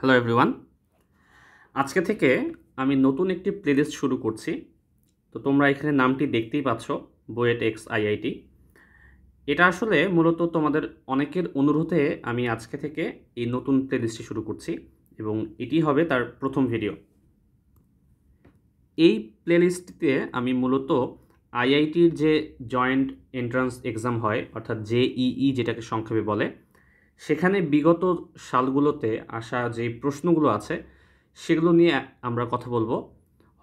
Hello everyone, আজকে থেকে আমি নতুন একটি প্লেলিস্ট শুরু করছি। তো তোমরা এখানে নামটি দেখতেই পাচ্ছ, বুয়েট এক্স আইআইটি। এটা আসলে মূলত তোমাদের অনেকের অনুরোধে আমি আজকে থেকে এই নতুন প্লেলিস্টটি শুরু করছি এবং এটি হবে তার প্রথম ভিডিও। এই প্লেলিস্টটিতে আমি মূলত আইআইটির যে জয়েন্ট এন্ট্রান্স এক্সাম হয়, অর্থাৎ জেইই যেটাকে সংক্ষেপে বলে, সেখানে বিগত সালগুলোতে আসা যে প্রশ্নগুলো আছে সেগুলো নিয়ে আমরা কথা বলবো।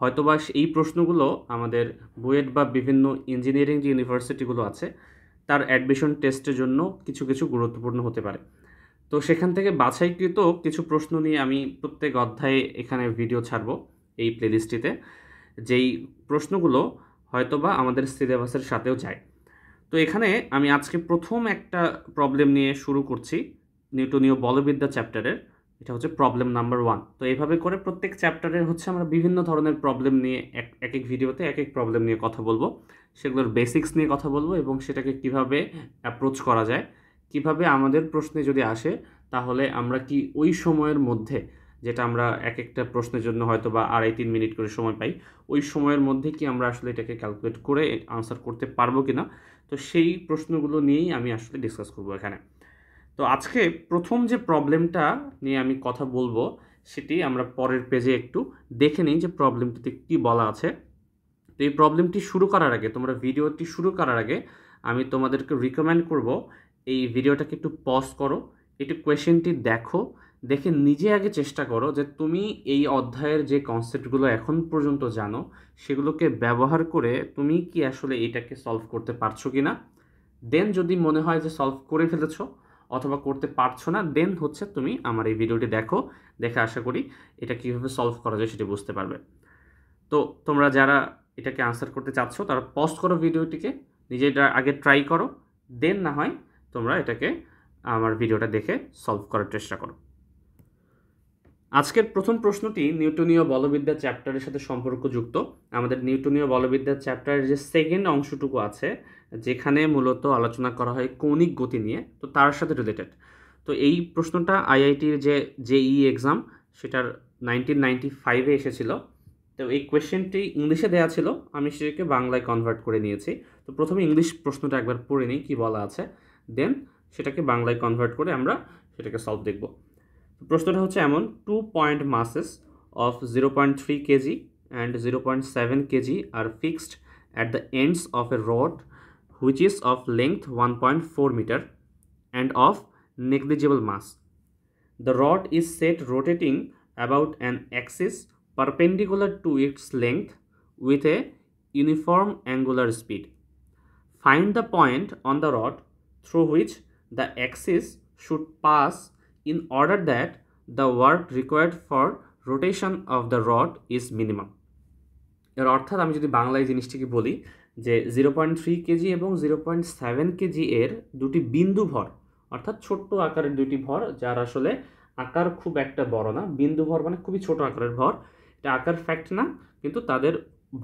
হয়তোবা এই প্রশ্নগুলো আমাদের বুয়েট বা বিভিন্ন ইঞ্জিনিয়ারিং যে ইউনিভার্সিটিগুলো আছে তার অ্যাডমিশন টেস্টের জন্য কিছু কিছু গুরুত্বপূর্ণ হতে পারে। তো সেখান থেকে বাছাইকৃত কিছু প্রশ্ন নিয়ে আমি প্রত্যেক অধ্যায়ে এখানে ভিডিও ছাড়বো এই প্লেলিস্টটিতে, যেই প্রশ্নগুলো হয়তোবা আমাদের সিলেবাসের সাথেও যায়। তো এখানে আমি আজকে প্রথম একটা প্রবলেম নিয়ে শুরু করছি নিউটনীয় বলবিদ্যা চ্যাপ্টারের। এটা হচ্ছে প্রবলেম নাম্বার 1। তো এইভাবে করে প্রত্যেক চ্যাপ্টারের হচ্ছে আমরা বিভিন্ন ধরনের প্রবলেম নিয়ে এক এক ভিডিওতে এক এক প্রবলেম নিয়ে কথা বলবো, সেগুলোর বেসিক্স নিয়ে কথা বলবো এবং সেটাকে কিভাবে অ্যাপ্রোচ করা যায়, কিভাবে আমাদের প্রশ্নে যদি আসে তাহলে আমরা কি ওই সময়ের মধ্যে, যেটা আমরা এক একটা প্রশ্নের জন্য হয়তো বা 2.5-3 মিনিট করে সময় পাই, ওই সময়ের মধ্যে কি আমরা আসলে এটাকে ক্যালকুলেট করে আনসার করতে পারবো কিনা, তো সেই প্রশ্নগুলো নিয়েই আমি আসলে ডিসকাস করবো এখানে। তো আজকে প্রথম যে প্রবলেমটা নিয়ে আমি কথা বলবো সেটি আমরা পরের পেজে একটু দেখে নিই যে প্রবলেমটিতে কি বলা আছে। তো এই প্রবলেমটি শুরু করার আগে, তোমরা ভিডিওটি শুরু করার আগে আমি তোমাদেরকে রিকমেন্ড করব এই ভিডিওটাকে একটু পজ করো, একটু কোয়েশ্চেনটি দেখো, দেখে নিজে আগে চেষ্টা করো যে তুমি এই অধ্যায়ের যে কনসেপ্টগুলো এখন পর্যন্ত জানো সেগুলোকে ব্যবহার করে তুমি কি আসলে এটাকে সলভ করতে পারছো কি না। দেন যদি মনে হয় যে সলভ করে ফেলেছো অথবা করতে পারছো না, দেন হচ্ছে তুমি আমার এই ভিডিওটি দেখো, দেখে আশা করি এটা কীভাবে সলভ করা যায় সেটা বুঝতে পারবে। তো তোমরা যারা এটাকে আনসার করতে চাচ্ছ তারা পজ করো ভিডিওটিকে, নিজেটা আগে ট্রাই করো, দেন না হয় তোমরা এটাকে আমার ভিডিওটা দেখে সলভ করার চেষ্টা করো। আজকের প্রথম প্রশ্নটি নিউটনীয় বলবিদ্যা চ্যাপ্টারের সাথে সম্পর্কযুক্ত। আমাদের নিউটনীয় বলবিদ্যা চ্যাপ্টারের যে সেকেন্ড অংশটুকু আছে, যেখানে মূলত আলোচনা করা হয় কৌণিক গতি নিয়ে, তো তার সাথে রিলেটেড। তো এই প্রশ্নটা আইআইটির যে জেইই এক্সাম সেটার 1995-এ এসেছিল। তো এই কোয়েশ্চেনটি ইংলিশে দেওয়া ছিল, আমি সেটাকে বাংলায় কনভার্ট করে নিয়েছি। তো প্রথমে ইংলিশ প্রশ্নটা একবার পড়ে নিই কী বলা আছে, দেন সেটাকে বাংলায় কনভার্ট করে আমরা সেটাকে সলভ দেখব। প্রশ্নটা হচ্ছে এমন: 2 point masses of 0.3 kg and 0.7 kg are fixed at the ends of a rod which is of length 1.4 meter and of negligible mass. The rod is set rotating about an axis perpendicular to its length with a uniform angular speed. Find the point on the rod through which the axis should pass in order that the work required for rotation of the rod is minimum. এর অর্থাৎ আমি যদি বাংলায় জিনিসটিকে বলি যে 0.3 KG এবং 0.7 KG এর দুটি বিন্দু ভর, অর্থাৎ ছোট্ট আকারের দুটি ভর, যার আসলে আকার খুব একটা বড় না, বিন্দু ভর মানে খুবই ছোট আকারের ভর, এটা আকার ফ্যাক্ট না, কিন্তু তাদের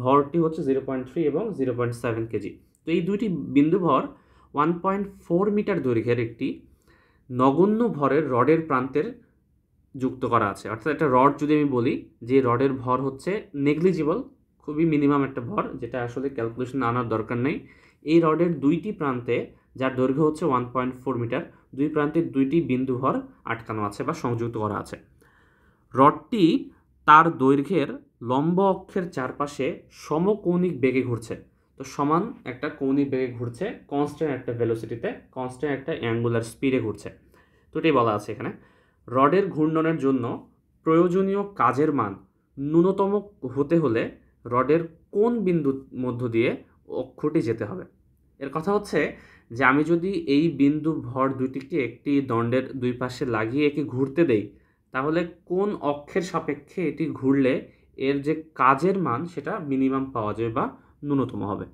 ভরটি হচ্ছে 0.3 এবং 0.7 কেজি। তো এই দুইটি বিন্দু ভর 1.4 মিটার দৈর্ঘ্যের একটি নগণ্য ভরের রডের প্রান্তের যুক্ত করা আছে। অর্থাৎ একটা রড যদি আমি বলি যে রডের ভর হচ্ছে নেগলিজিবল, খুবই মিনিমাম একটা ভর, যেটা আসলে ক্যালকুলেশন আনার দরকার নেই। এই রডের দুইটি প্রান্তে, যার দৈর্ঘ্য হচ্ছে 1.4 মিটার, দুই প্রান্তে দুইটি বিন্দু ভর আটকানো আছে বা সংযুক্ত করা আছে। রডটি তার দৈর্ঘ্যের লম্ব অক্ষের চারপাশে সমকৌণিক বেগে ঘুরছে। তো সমান একটা কৌণিক বেগে ঘুরছে, কনস্ট্যান্ট একটা ভেলোসিটিতে, কনস্ট্যান্ট একটা অ্যাঙ্গুলার স্পিডে ঘুরছে। তো এটাই বলা আছে এখানে। রডের ঘূর্ণনের জন্য প্রয়োজনীয় কাজের মান ন্যূনতম হতে হলে রডের কোন বিন্দুর মধ্য দিয়ে অক্ষটি যেতে হবে। এর কথা হচ্ছে যে আমি যদি এই বিন্দু ভর দুটিকে একটি দণ্ডের দুই পাশে লাগিয়ে একে ঘুরতে দেই, তাহলে কোন অক্ষের সাপেক্ষে এটি ঘুরলে এর যে কাজের মান সেটা মিনিমাম পাওয়া যাবে বা ন্যূনতম হবে।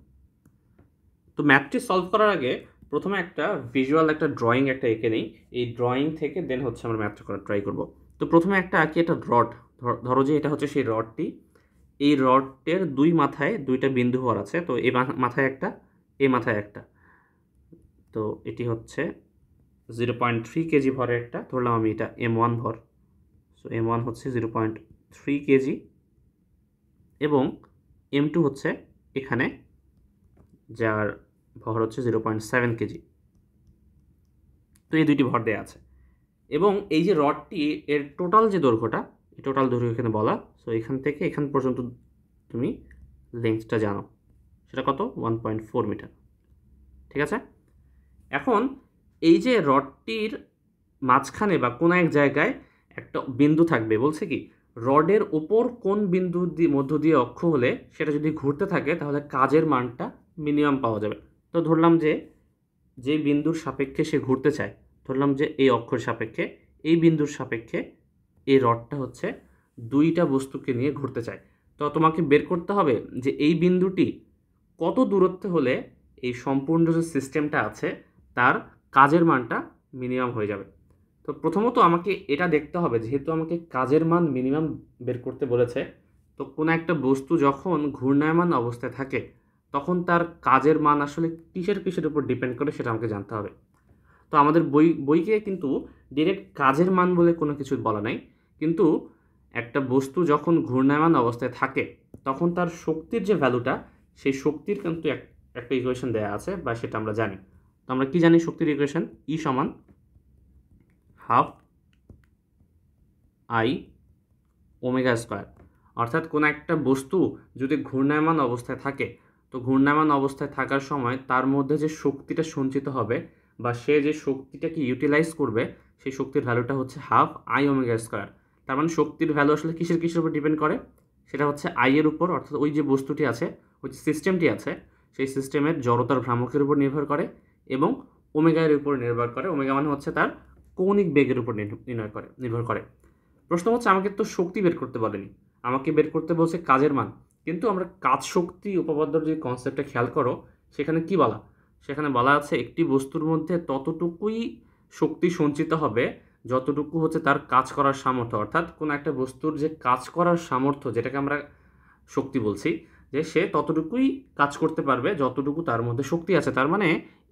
তো ম্যাথটি সলভ করার আগে প্রথমে একটা ভিজুয়াল একটা ড্রয়িং একটা এঁকে নিই, এই ড্রয়িং থেকে দেন হচ্ছে আমরা ম্যাথটা করার ট্রাই করব। তো প্রথমে একটা আঁকি, একটা রড, ধরো যে এটা হচ্ছে সেই রডটি। এই রডের দুই মাথায় দুইটা বিন্দু ভর আছে, তো এই মাথায় একটা, এই মাথায় একটা। তো এটি হচ্ছে 0.3 কেজি ভরের একটা, ধরলাম আমি এটা M1 ভর, সো M1 হচ্ছে 0.3 কেজি এবং M2 হচ্ছে এখানে, যার ভর হচ্ছে 0.7 কেজি। তো এই দুইটি ভর দেওয়া আছে এবং এই যে রডটি এর টোটাল যে দৈর্ঘ্যটা, এই টোটাল দৈর্ঘ্য এখানে বলা। সো এখান থেকে এখান পর্যন্ত তুমি লেন্থটা জানো, সেটা কত? 1.4 মিটার। ঠিক আছে, এখন এই যে রডটির মাঝখানে বা কোনো এক জায়গায় একটা বিন্দু থাকবে, বলছে কি রডের ওপর কোন বিন্দু মধ্য দিয়ে অক্ষ হলে সেটা যদি ঘুরতে থাকে তাহলে কাজের মানটা মিনিমাম পাওয়া যাবে। তো ধরলাম যে বিন্দুর সাপেক্ষে সে ঘুরতে চায়, ধরলাম যে এই অক্ষর সাপেক্ষে, এই বিন্দুর সাপেক্ষে এই রডটা হচ্ছে দুইটা বস্তুকে নিয়ে ঘুরতে চায়। তো তোমাকে বের করতে হবে যে এই বিন্দুটি কত দূরত্বে হলে এই সম্পূর্ণ যে সিস্টেমটা আছে তার কাজের মানটা মিনিমাম হয়ে যাবে। তো প্রথমত আমাকে এটা দেখতে হবে, যেহেতু আমাকে কাজের মান মিনিমাম বের করতে বলেছে, তো কোনো একটা বস্তু যখন ঘূর্ণায়মান অবস্থায় থাকে তখন তার কাজের মান আসলে কিসের উপর ডিপেন্ড করে সেটা আমাকে জানতে হবে। তো আমাদের বইকে কিন্তু ডিরেক্ট কাজের মান বলে কোনো কিছু বলা নাই, কিন্তু একটা বস্তু যখন ঘূর্ণায়মান অবস্থায় থাকে তখন তার শক্তির যে ভ্যালুটা, সেই শক্তির কিন্তু একটা ইকুয়েশন দেওয়া আছে বা সেটা আমরা জানি। তো আমরা কি জানি শক্তির ইকুয়েশন? ই সমান হাফ আই ওমেগা স্কোয়ার। অর্থাৎ কোনো একটা বস্তু যদি ঘূর্ণায়মান অবস্থায় থাকে, তো ঘূর্ণায়মান অবস্থায় থাকার সময় তার মধ্যে যে শক্তিটা সঞ্চিত হবে বা সে যে শক্তিটাকে ইউটিলাইজ করবে, সেই শক্তির ভ্যালুটা হচ্ছে হাফ আই ওমেগা স্কোয়ার। তার মানে শক্তির ভ্যালু আসলে কিসের উপর ডিপেন্ড করে? সেটা হচ্ছে আই এর উপর, অর্থাৎ ওই যে বস্তুটি আছে, ওই যে সিস্টেমটি আছে, সেই সিস্টেমের জড়তার ভ্রামকের উপর নির্ভর করে এবং ওমেগা এর উপর নির্ভর করে। ওমেগা মানে হচ্ছে তার কৌণিক বেগের উপর নির্ভর করে। প্রশ্ন হচ্ছে আমাকে তো শক্তি বের করতে বলেনি, আমাকে বের করতে বলছে কাজের মান। কিন্তু আমরা কাজ শক্তি উপপাদ্যর যে কনসেপ্টটা খেয়াল করো, সেখানে কি বলা? সেখানে বলা আছে একটি বস্তুর মধ্যে ততটুকুই শক্তি সঞ্চিত হবে যতটুকু হচ্ছে তার কাজ করার সামর্থ্য। অর্থাৎ কোনো একটা বস্তুর যে কাজ করার সামর্থ্য, যেটাকে আমরা শক্তি বলছি, যে সে ততটুকুই কাজ করতে পারবে যতটুকু তার মধ্যে শক্তি আছে। তার মানে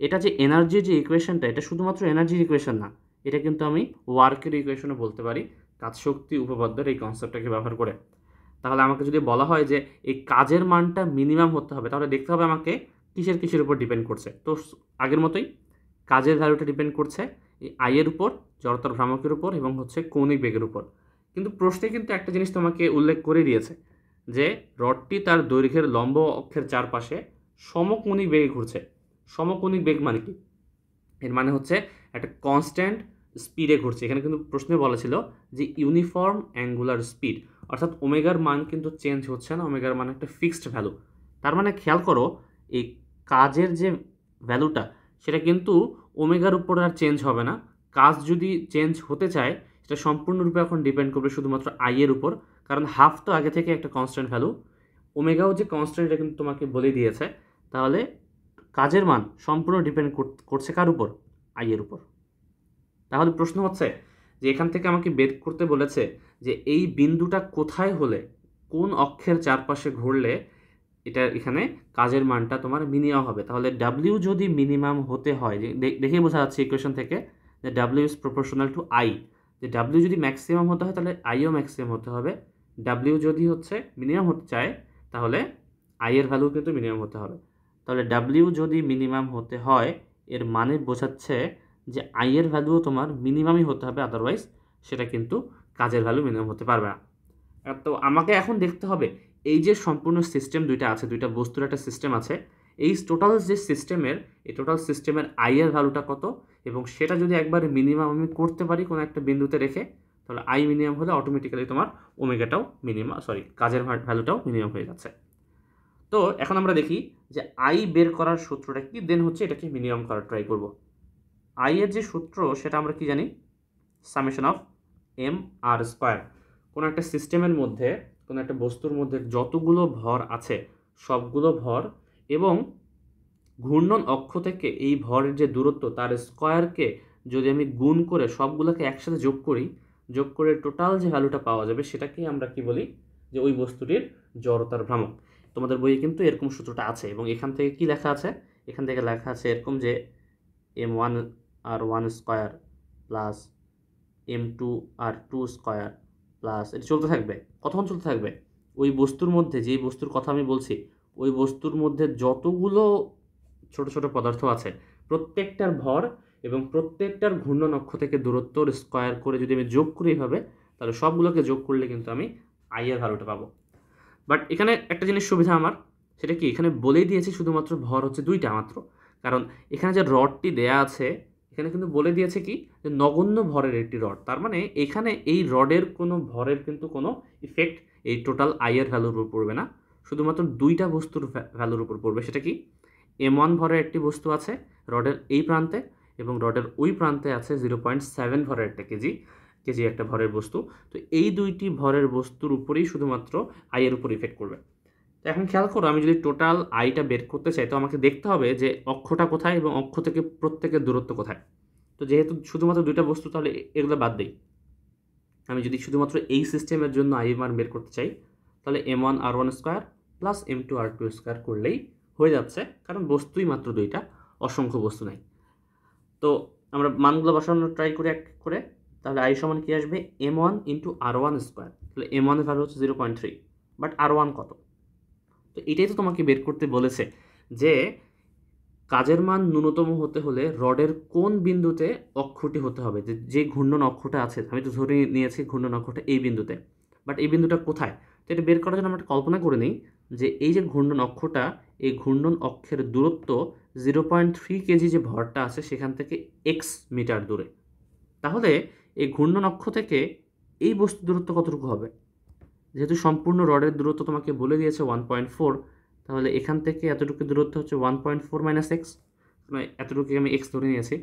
এটা যে এনার্জির যে ইকুয়েশনটা, এটা শুধুমাত্র এনার্জির ইকুয়েশন না, এটা কিন্তু আমি ওয়ার্কের ইকুয়েশনও বলতে পারি কাজ শক্তি উপপাদ্যের এই কনসেপ্টটাকে ব্যবহার করে। তাহলে আমাকে যদি বলা হয় যে এই কাজের মানটা মিনিমাম হতে হবে, তাহলে দেখতে হবে আমাকে কিসের উপর ডিপেন্ড করছে। তো আগের মতোই কাজের ভ্যালুটা ডিপেন্ড করছে এই আইয়ের উপর, জড়তার ভ্রামকের উপর এবং হচ্ছে কৌণিক বেগের উপর। কিন্তু প্রশ্নে কিন্তু একটা জিনিস তোমাকে উল্লেখ করে দিয়েছে যে রডটি তার দৈর্ঘ্যের লম্ব অক্ষের চারপাশে সমকৌণিক বেগে ঘুরছে। সমকৌণিক বেগ মানে কি? এর মানে হচ্ছে একটা কনস্ট্যান্ট স্পিডে ঘুরছে। এখানে কিন্তু প্রশ্নে বলা ছিল যে ইউনিফর্ম অ্যাঙ্গুলার স্পিড, অর্থাৎ ওমেগার মান কিন্তু চেঞ্জ হচ্ছে না, ওমেগার মান একটা ফিক্সড ভ্যালু। তার মানে খেয়াল করো এই কাজের যে ভ্যালুটা, সেটা কিন্তু ওমেগার উপর আর চেঞ্জ হবে না। কাজ যদি চেঞ্জ হতে চায় সেটা সম্পূর্ণরূপে এখন ডিপেন্ড করবে শুধুমাত্র আই এর উপর, কারণ হাফ তো আগে থেকে একটা কনস্ট্যান্ট ভ্যালু, ওমেগাও যে কনস্ট্যান্ট এটা কিন্তু তোমাকে বলে দিয়েছে। তাহলে কাজের মান সম্পূর্ণ ডিপেন্ড করছে কার উপর? আই এর উপর। তাহলে প্রশ্ন হচ্ছে যে এখান থেকে আমাকে বের করতে বলেছে যে এই বিন্দুটা কোথায় হলে, কোন অক্ষের চারপাশে ঘুরলে এটা এখানে কাজের মানটা তোমার মিনিমাম হবে। তাহলে ডাব্লিউ যদি মিনিমাম হতে হয়, যে দেখে বোঝা যাচ্ছে ইকুয়েশন থেকে যে W is proportional to I, যে ডাব্লিউ যদি ম্যাক্সিমাম হতে হয় তাহলে আইও ম্যাক্সিমাম হতে হবে। ডাব্লিউ যদি হচ্ছে মিনিমাম হতে চায় তাহলে আই এর ভ্যালু কিন্তু মিনিমাম হতে হবে। তাহলে ডাব্লিউ যদি মিনিমাম হতে হয় এর মানে বোঝাচ্ছে যে আই এর ভ্যালুও তোমার মিনিমামই হতে হবে, আদারওয়াইজ সেটা কিন্তু কাজের ভ্যালু মিনিমাম হতে পারবে না। তো আমাকে এখন দেখতে হবে এই যে সম্পূর্ণ সিস্টেম দুইটা আছে, দুইটা বস্তুর একটা সিস্টেম আছে, এই টোটাল যে সিস্টেমের, এই টোটাল সিস্টেমের আই এর ভ্যালুটা কত, এবং সেটা যদি একবার মিনিমাম আমি করতে পারি কোনো একটা বিন্দুতে রেখে, তাহলে আই মিনিমাম হলে অটোমেটিক্যালি তোমার ওমেগাটাও কাজের ভ্যালুটাও মিনিমাম হয়ে যাচ্ছে। তো এখন আমরা দেখি যে আই বের করার সূত্রটা কি, দেন হচ্ছে এটাকে মিনিমাম করার ট্রাই করব। আই এর যে সূত্র সেটা আমরা কি জানি? Summation of m r square. কোনো একটা সিস্টেমের মধ্যে, কোনো একটা বস্তুর মধ্যে যতগুলো ভর আছে সবগুলো ভর এবং ঘূর্ণন অক্ষ থেকে এই ভরের যে দূরত্ব তার স্কোয়ারকে যদি আমি গুণ করে সবগুলোকে একসাথে যোগ করে টোটাল যে ভ্যালুটা পাওয়া যাবে সেটাকেই আমরা কি বলি? যে ওই বস্তুটির জড়তার ভ্রামক। তোমাদের বইয়ে কিন্তু এরকম সূত্রটা আছে এবং এখান থেকে কি লেখা আছে? এখান থেকে লেখা আছে এরকম যে M1 আর 1 স্কোয়ার প্লাস M2 আর 2 স্কোয়ার প্লাস এটা চলতে থাকবে। কতক্ষণ চলতে থাকবে? ওই বস্তুর মধ্যে, যেই বস্তুর কথা আমি বলছি, ওই বস্তুর মধ্যে যতগুলো ছোট ছোট পদার্থ আছে প্রত্যেকটার ভর এবং প্রত্যেকটার ঘূর্ণন অক্ষ থেকে দূরত্বর স্কয়ার করে যদি আমি যোগ করি এইভাবে, তাহলে সবগুলোকে যোগ করলে কিন্তু আমি আই এর ভ্যালুটা পাবো। বাট এখানে একটা জিনিস সুবিধা আমার, সেটা কি, এখানে বলেই দিয়েছি শুধুমাত্র ভর হচ্ছে 2টা মাত্র। কারণ এখানে যে রডটি দেয়া আছে এখানে কিন্তু বলে দিয়েছে কি, যে নগণ্য ভরের একটি রড। তার মানে এখানে এই রডের কোনো ভরের কিন্তু কোনো ইফেক্ট এই টোটাল আই এর ভ্যালুর উপর পড়বে না, শুধুমাত্র 2টা বস্তুর ভ্যালুর উপর পড়বে। সেটা কি, M1 ভরের একটি বস্তু আছে রডের এই প্রান্তে, এবং রডের ওই প্রান্তে আছে 0.7 ভরের একটা কেজি একটা ভরের বস্তু। তো এই দুইটি ভরের বস্তুর উপরেই শুধুমাত্র আই এর উপর ইফেক্ট করবে। তো এখন খেয়াল করো, আমি যদি টোটাল আইটা বের করতে চাই তো আমাকে দেখতে হবে যে অক্ষটা কোথায় এবং অক্ষ থেকে প্রত্যেকের দূরত্ব কোথায়। তো যেহেতু শুধুমাত্র 2টা বস্তু, তাহলে এগুলো বাদ দেই। আমি যদি শুধুমাত্র এই সিস্টেমের জন্য আই মান বের করতে চাই, তাহলে M1 R1 square plus M2 R2 square করলেই হয়ে যাচ্ছে, কারণ বস্তুই মাত্র 2টা, অসংখ্য বস্তু নাই। তো আমরা মানগুলো বসানোর ট্রাই করি এক করে। তাহলে আই সমান কি আসবে, M1 ইন্টু R1 স্কোয়ার। তাহলে M1 এর ভ্যালু হচ্ছে 0.3, বাট R1 কত? তো এটাই তো তোমাকে বের করতে বলেছে যে কাজের মান ন্যূনতম হতে হলে রডের কোন বিন্দুতে অক্ষটি হতে হবে, যে ঘূর্ণন অক্ষটা আছে। আমি তো ধরে নিয়েছি ঘূর্ণন অক্ষটা এই বিন্দুতে, বাট এই বিন্দুটা কোথায়? তো এটা বের করার জন্য আমরা কল্পনা করে নিই যে এই যে ঘূর্ণন অক্ষটা, এই ঘূর্ণন অক্ষের দূরত্ব 0.3 কেজি যে ভরটা আছে সেখান থেকে এক্স মিটার দূরে। তাহলে এই ঘূর্ণন অক্ষ থেকে এই বস্তুর দূরত্ব কতটুকু হবে? যেহেতু সম্পূর্ণ রডের দূরত্ব তোমাকে বলে দিয়েছে 1.4, তাহলে এখান থেকে এতটুকু দূরত্ব হচ্ছে 1.4 মাইনাস এক্স, মানে এতটুকু আমি এক্স ধরে নিয়েছি।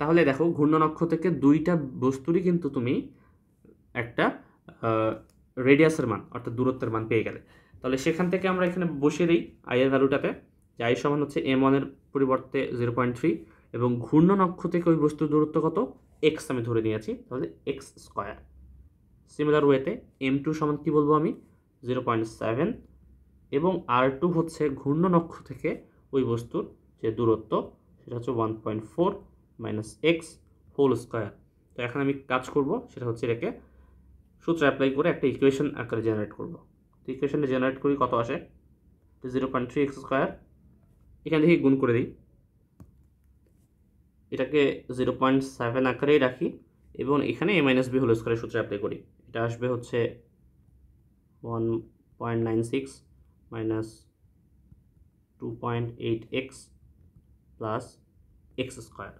তাহলে দেখো ঘূর্ণন অক্ষ থেকে 2টা বস্তুরই কিন্তু তুমি একটা রেডিয়াসের মান অর্থাৎ দূরত্বের মান পেয়ে গেলে। তাহলে সেখান থেকে আমরা এখানে বসিয়ে দিই আই এর ভ্যালুটাতে, যে আই সমান হচ্ছে M1 এর পরিবর্তে 0.3, এবং ঘূর্ণন অক্ষ থেকে ওই বস্তুর দূরত্ব কত, এক্স আমি ধরে নিয়েছি, তাহলে এক্স স্কোয়ার। সিমিলার ওয়েতে M2 সমান কি বলবো আমি, 0.7, এবং R2 হচ্ছে ঘূর্ণন অক্ষ থেকে ওই বস্তুর যে দূরত্ব সেটা হচ্ছে 1.4 মাইনাস এক্স হোল স্কোয়ার। তো এখন আমি কাজ করব, সেটা হচ্ছে এটাকে সূত্র অ্যাপ্লাই করে একটা ইকুয়েশন আকারে জেনারেট করব। তো ইকুয়েশনটা জেনারেট করি, কত আসে, 0.3 এক্স স্কোয়ার, এখান থেকে গুণ করে দিই, এটাকে 0.7 আকারেই রাখি, এবং এখানে a মাইনাস বি হোল স্কোয়ারের সূত্র অ্যাপ্লাই করি। এটা আসবে হচ্ছে 1.96 minus 2.8x plus x square.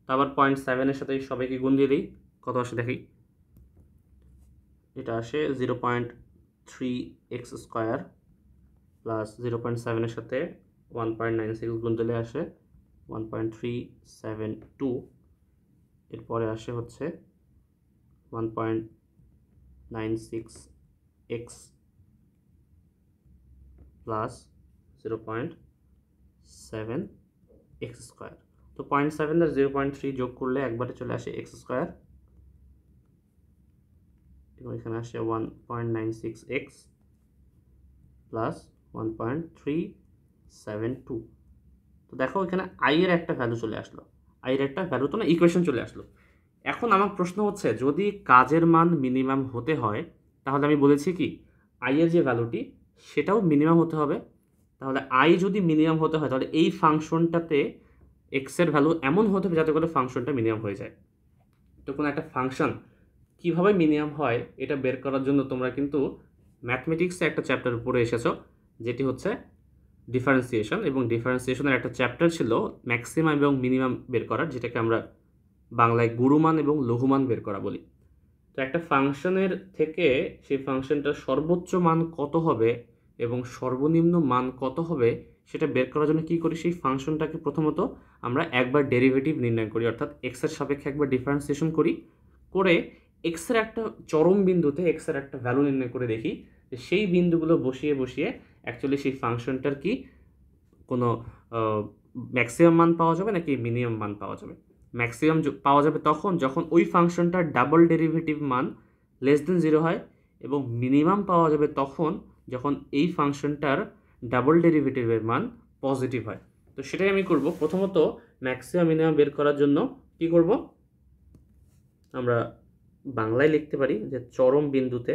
তো আবার 0.7-এর সাথে সবাইকে গুণ দিয়ে দিই, কত আসে দেখি, এটা আসে 0.3x স্কোয়ার প্লাস 0.7-এর সাথে 1.96 গুণ দিলে আসে 1.372, এরপরে আসে হচ্ছে 1.96x প্লাস 0.7x স্কোয়ার। তো 0.7 আর 0.3 যোগ করলে একবারে চলে আসে এক্স স্কোয়ার, এবং এখানে আসে 1.96x প্লাস 1.372। তো দেখো এখানে আই এর একটা ভ্যালু চলে আসলো, আই এর একটা ভ্যালু তো না, ইকুয়েশন চলে আসলো। এখন আমার প্রশ্ন হচ্ছে, যদি কাজের মান মিনিমাম হতে হয় তাহলে আমি বলেছি কি আই এর যে ভ্যালুটি সেটাও মিনিমাম হতে হবে। তাহলে আই যদি মিনিমাম হতে হয় তাহলে এই ফাংশনটাতে এক্স এর ভ্যালু এমন হতে হবে যাতে করে ফাংশনটা মিনিমাম হয়ে যায়। তো কোনো একটা ফাংশন কীভাবে মিনিমাম হয় এটা বের করার জন্য তোমরা কিন্তু ম্যাথমেটিক্সে একটা চ্যাপ্টার পড়ে এসেছো, যেটি হচ্ছে ডিফারেন্সিয়েশন, এবং ডিফারেন্সিয়েশনের একটা চ্যাপ্টার ছিল ম্যাক্সিমাম এবং মিনিমাম বের করার, যেটাকে আমরা বাংলায় গুরুমান এবং লঘুমান বের করা বলি। তো একটা ফাংশনের থেকে সেই ফাংশনটার সর্বোচ্চ মান কত হবে এবং সর্বনিম্ন মান কত হবে সেটা বের করার জন্য কী করি, সেই ফাংশনটাকে প্রথমত আমরা একবার ডেরিভেটিভ নির্ণয় করি, অর্থাৎ এক্সের সাপেক্ষে একবার ডিফারেন্সিয়েশন করি, করে এক্সের একটা চরম বিন্দুতে এক্সের একটা ভ্যালু নির্ণয় করে দেখি যে সেই বিন্দুগুলো বসিয়ে বসিয়ে অ্যাকচুয়ালি সেই ফাংশনটার কি কোনো ম্যাক্সিমাম মান পাওয়া যাবে নাকি মিনিমাম মান পাওয়া যাবে। ম্যাক্সিমাম পাওয়া যাবে তখন যখন ওই ফাংশনটার ডাবল ডেরিভেটিভ মান লেস দেন 0 হয়, এবং মিনিমাম পাওয়া যাবে তখন যখন এই ফাংশনটার ডাবল ডেরিভেটিভের মান পজিটিভ হয়। তো সেটাই আমি করব। প্রথমত ম্যাক্সিমাম মিনিমাম বের করার জন্য কি করব, আমরা বাংলায় লিখতে পারি যে চরম বিন্দুতে,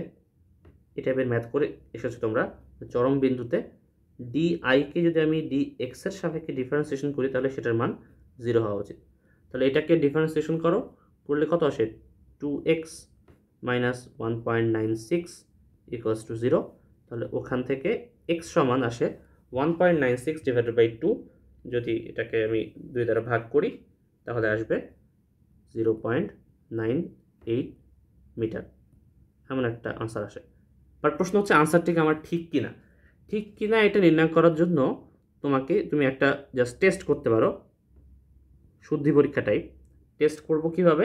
এই টাইপের ম্যাথ করে এসেছো তোমরা, চরম বিন্দুতে ডিআইকে যদি আমি ডিএক্সের সাপেক্ষে ডিফারেন্সিয়েশন করি তাহলে সেটার মান 0 হওয়া উচিত। তাহলে এটাকে ডিফারেন্সিয়েশন করলে কত আসে, 2x মাইনাস 1.96 ইকুয়ালস টু 0। তাহলে ওখান থেকে x সমান আসে 1.96 ডিভাইডেড বাই 2। যদি এটাকে আমি 2 দ্বারা ভাগ করি তাহলে আসবে 0.98 মিটার, এমন একটা আনসার আসে। বাট প্রশ্ন হচ্ছে আনসারটিকে আমার ঠিক কিনা এটা নির্ণয় করার জন্য তুমি একটা জাস্ট টেস্ট করতে পারো, শুদ্ধি পরীক্ষা টাইপ। টেস্ট করব কিভাবে,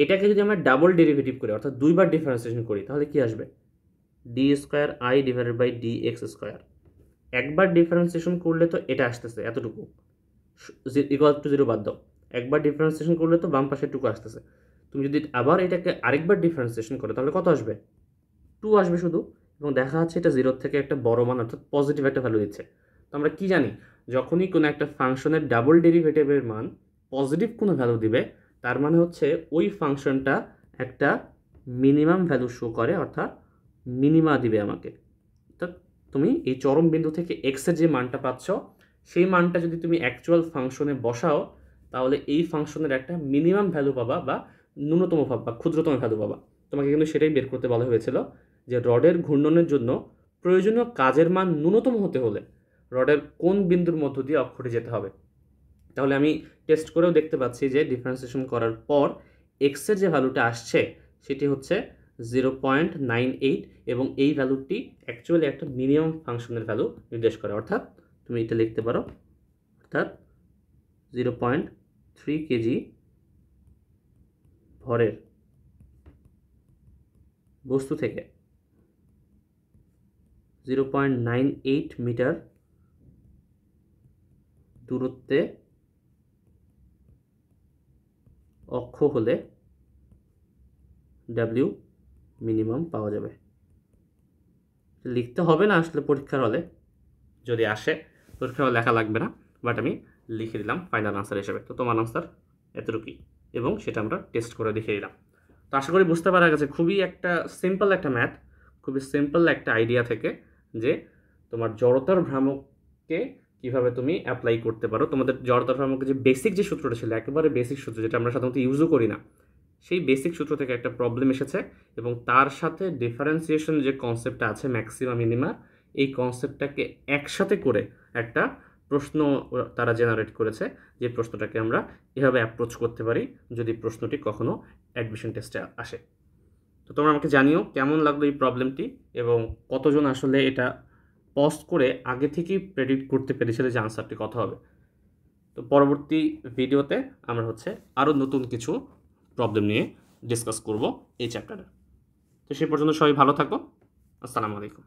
এটাকে যদি আমরা ডাবল ডেরিভেটিভ করি অর্থাৎ দুইবার ডিফারেন্সিয়েশন করি তাহলে কি আসবে, d square i divided by d x square. একবার ডিফারেন্সিয়েশন করলে তো এটা আসতেছে এতটুকু, ইকুয়াল টু 0 বাদ দাও, একবার ডিফারেন্সিয়েশন করলে তো বাম পাশের টুকু আসতেছে। তুমি যদি আবার এটাকে আরেকবার ডিফারেন্সিয়েশন করো তাহলে কত আসবে, 2 আসবে শুধু। এবং দেখা যাচ্ছে এটা 0 থেকে একটা বড় মান অর্থাৎ পজিটিভ একটা ভ্যালু দিচ্ছে। তো আমরা কি জানি, যখনই কোনো একটা ফাংশনের ডাবল ডেরিভেটিভের মান পজিটিভ কোনো ভ্যালু দিবে তার মানে হচ্ছে ওই ফাংশনটা একটা মিনিমাম ভ্যালু শো করে, অর্থাৎ মিনিমা দিবে আমাকে। তো তুমি এই চরম বিন্দু থেকে এক্সের যে মানটা পাচ্ছ সেই মানটা যদি তুমি অ্যাকচুয়াল ফাংশনে বসাও তাহলে এই ফাংশনের একটা মিনিমাম ভ্যালু পাবা বা ন্যূনতম বা ক্ষুদ্রতম ভ্যালু পাবা। তোমাকে কিন্তু সেটাই বের করতে বলা হয়েছিল যে রডের ঘূর্ণনের জন্য প্রয়োজনীয় কাজের মান ন্যূনতম হতে হলে রডের কোন বিন্দুর মধ্য দিয়ে অক্ষটি যেতে হবে। তাহলে আমি টেস্ট করেও দেখতে পাচ্ছি যে ডিফারেন্সিয়েশন করার পর এক্সের যে ভ্যালুটা আসছে সেটি হচ্ছে 0.98 এবং এই ভ্যালুটি অ্যাকচুয়ালি একটা মিনিমাম ফাংশনের ভ্যালু নির্দেশ করে। অর্থাৎ তুমি এটা লিখতে পারো, অর্থাৎ 0.3 কেজি ভরের বস্তু থেকে 0.98 মিটার দূরত্বে অক্ষ হলে ডাব্লিউ মিনিমাম পাওয়া যাবে। লিখতে হবে না আসলে পরীক্ষার হলে, যদি আসে পরীক্ষার হলে লেখা লাগবে না, বাট আমি লিখে দিলাম ফাইনাল আনসার হিসেবে। তো তোমার আনসার এতটুকুই এবং সেটা আমরা টেস্ট করে দেখিয়ে দিলাম। তো আশা করি বুঝতে পারা গেছে, খুবই একটা সিম্পল একটা ম্যাথ, খুবই সিম্পল একটা আইডিয়া থেকে যে তোমার জড়তার ভ্রামককে কীভাবে তুমি অ্যাপ্লাই করতে পারো। তোমাদের জড়তার ভ্রামকের যে বেসিক যে সূত্রটা ছিল, একেবারে বেসিক সূত্র যেটা আমরা সাধারণত ইউজও করি না, সেই বেসিক সূত্র থেকে একটা প্রবলেম এসেছে এবং তার সাথে ডিফারেন্সিয়েশন যে কনসেপ্টটা আছে ম্যাক্সিমা মিনিমা, এই কনসেপ্টটাকে একসাথে করে একটা প্রশ্ন তারা জেনারেট করেছে, যে প্রশ্নটাকে আমরা এভাবে অ্যাপ্রোচ করতে পারি যদি প্রশ্নটি কখনো অ্যাডমিশন টেস্টে আসে। তো তোমরা আমাকে জানিও কেমন লাগলো এই প্রবলেমটি এবং কতজন আসলে এটা পজ করে আগে থেকেই প্রেডিক্ট করতে পেরেছিল যে আনসারটি কত হবে। তো পরবর্তী ভিডিওতে আমরা আরও নতুন কিছু প্রবলেম নিয়ে ডিসকাস করব এই চ্যাপ্টারে। তো সেই পর্যন্ত সবাই ভালো থাকো। আসসালামু আলাইকুম।